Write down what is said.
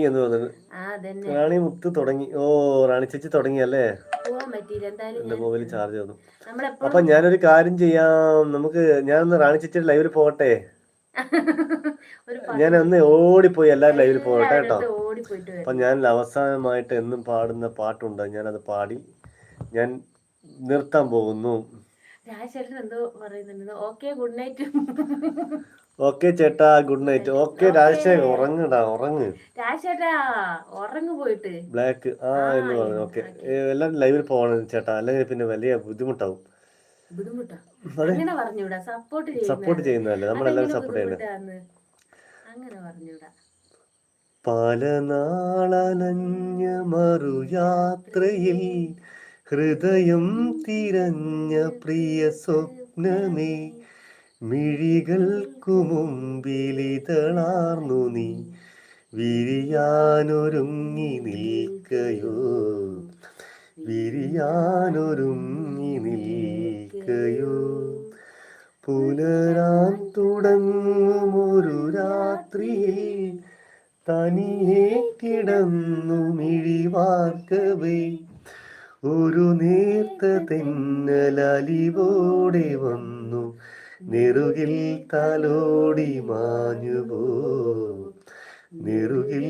എന്ന് പറഞ്ഞത് റാണി മുത്ത് തുടങ്ങി. ഓ, റാണി ചേച്ചി തുടങ്ങിയല്ലേ? എന്റെ മൊബൈൽ ചാർജ് വന്നു. അപ്പൊ ഞാനൊരു കാര്യം ചെയ്യാം, ഞാനൊന്ന് റാണി ചേച്ചിയുടെ ലൈവിൽ പോകട്ടെ. ഞാനൊന്ന് ഓടിപ്പോയി എല്ലാവരും ലൈവിൽ പോകട്ടെ കേട്ടോ. അപ്പൊ ഞാൻ അവസാനമായിട്ട് എന്നും പാടുന്ന പാട്ടുണ്ട്, ഞാനത് പാടി ഞാൻ നിർത്താൻ പോകുന്നു. ഓക്കെ ചേട്ടാ, ഗുഡ് നൈറ്റ്. ഓക്കെ രാജശേഖർ, ഉറങ്ങടാ, ഉറങ്ങ്. ബ്ലാക്ക് എന്ന് പറഞ്ഞു. ഓക്കെ, എല്ലാവരും ലൈവിൽ പോകണം ചേട്ടാ, അല്ലെങ്കിൽ പിന്നെ വലിയ ബുദ്ധിമുട്ടാവും. സപ്പോർട്ട് ചെയ്യുന്നതല്ലേ, നമ്മളെല്ലാവരും സപ്പോർട്ട് ചെയ്യണ്ടേ. പല നാളനഞ്ഞ മറുയാത്രയിൽ ഹൃദയം തിരഞ്ഞ പ്രിയ സ്വപ്നമേ, മിഴികൾക്കു മുമ്പിലിതളാർന്നു നീ വിരിയാനൊരുങ്ങി നിൽക്കയോ, വിരിയാനൊരുങ്ങി നിൽക്കയോ. പുലരാൻ തുടങ്ങുമൊരു രാത്രിയിൽ തനിയെ കിടന്നു മിഴിവാർക്കവേ, ഒരു നേർത്ത തെന്നലലിവോടെ വന്നു നെറുകിൽ തലോടി മാഞ്ഞുപോ, നെറുകിൽ